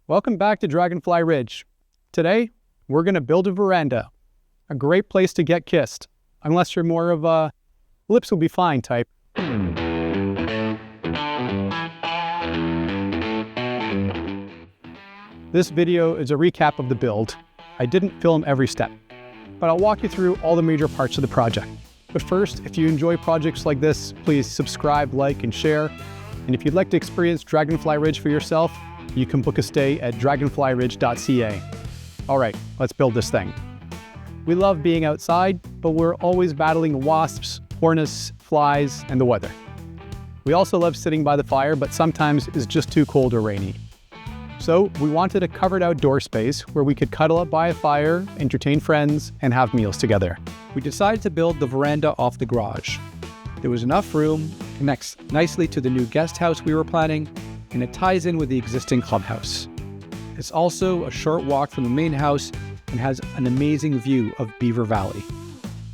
Welcome back to Dragonfly Ridge. Today, we're going to build a veranda. A great place to get kissed, unless you're more of a lips will be fine type. This video is a recap of the build. I didn't film every step, but I'll walk you through all the major parts of the project. But first, if you enjoy projects like this, please subscribe, like, and share. And if you'd like to experience Dragonfly Ridge for yourself, you can book a stay at DragonflyRidge.ca. All right, let's build this thing. We love being outside, but we're always battling wasps, hornets, flies, and the weather. We also love sitting by the fire, but sometimes it's just too cold or rainy. So we wanted a covered outdoor space where we could cuddle up by a fire, entertain friends, and have meals together. We decided to build the veranda off the garage. There was enough room, connects nicely to the new guest house we were planning, and it ties in with the existing clubhouse. It's also a short walk from the main house and has an amazing view of Beaver Valley.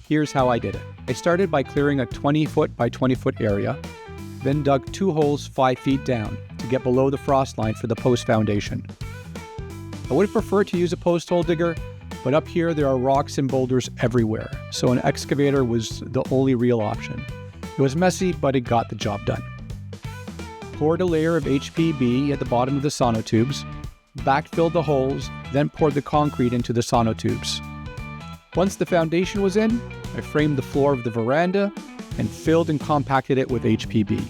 Here's how I did it. I started by clearing a 20-foot by 20-foot area, then dug 2 holes 5 feet down to get below the frost line for the post foundation. I would have preferred to use a post hole digger, but up here there are rocks and boulders everywhere, so an excavator was the only real option. It was messy, but it got the job done. Poured a layer of HPB at the bottom of the sonotubes, backfilled the holes, then poured the concrete into the sonotubes. Once the foundation was in, I framed the floor of the veranda and filled and compacted it with HPB.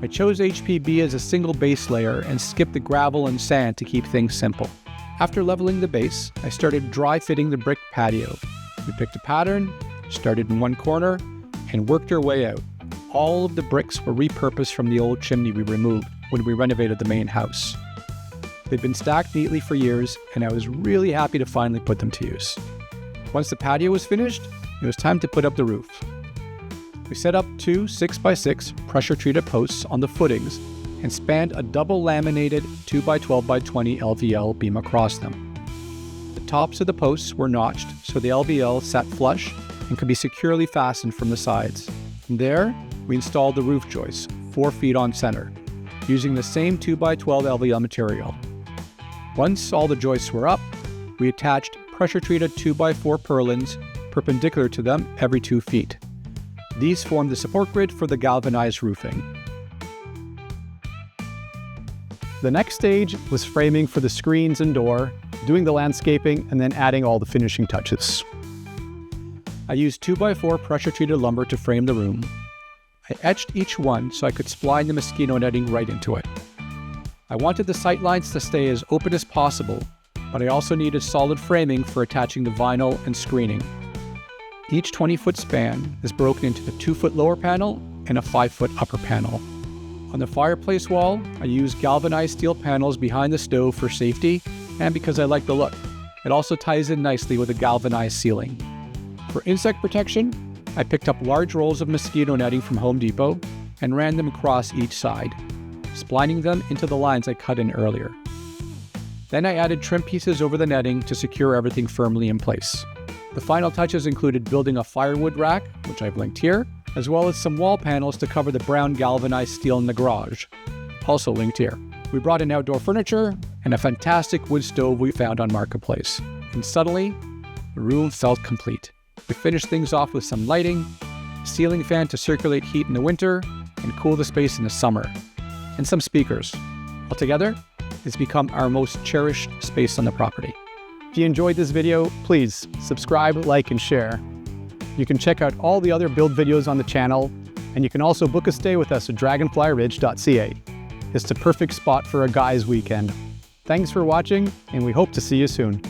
I chose HPB as a single base layer and skipped the gravel and sand to keep things simple. After leveling the base, I started dry fitting the brick patio. We picked a pattern, started in one corner, and worked our way out. All of the bricks were repurposed from the old chimney we removed when we renovated the main house. They'd been stacked neatly for years, and I was really happy to finally put them to use. Once the patio was finished, it was time to put up the roof. We set up 2 6x6 pressure-treated posts on the footings and spanned a double laminated 2x12x20 LVL beam across them. The tops of the posts were notched so the LVL sat flush and could be securely fastened from the sides. From there, we installed the roof joists, 4 feet on center, using the same 2x12 LVL material. Once all the joists were up, we attached pressure-treated 2x4 purlins perpendicular to them every 2 feet. These formed the support grid for the galvanized roofing. The next stage was framing for the screens and door, doing the landscaping, and then adding all the finishing touches. I used 2x4 pressure-treated lumber to frame the room. I etched each one so I could spline the mosquito netting right into it. I wanted the sight lines to stay as open as possible, but I also needed solid framing for attaching the vinyl and screening. Each 20-foot span is broken into the 2-foot lower panel and a 5-foot upper panel. On the fireplace wall, I used galvanized steel panels behind the stove for safety and because I like the look. It also ties in nicely with a galvanized ceiling. For insect protection, I picked up large rolls of mosquito netting from Home Depot and ran them across each side, splining them into the lines I cut in earlier. Then I added trim pieces over the netting to secure everything firmly in place. The final touches included building a firewood rack, which I've linked here, as well as some wall panels to cover the brown galvanized steel in the garage, also linked here. We brought in outdoor furniture and a fantastic wood stove we found on Marketplace, and suddenly, the room felt complete. We finished things off with some lighting, a ceiling fan to circulate heat in the winter and cool the space in the summer, and some speakers. Altogether, it's become our most cherished space on the property. If you enjoyed this video, please subscribe, like, and share. You can check out all the other build videos on the channel, and you can also book a stay with us at DragonflyRidge.ca. It's the perfect spot for a guy's weekend. Thanks for watching, and we hope to see you soon.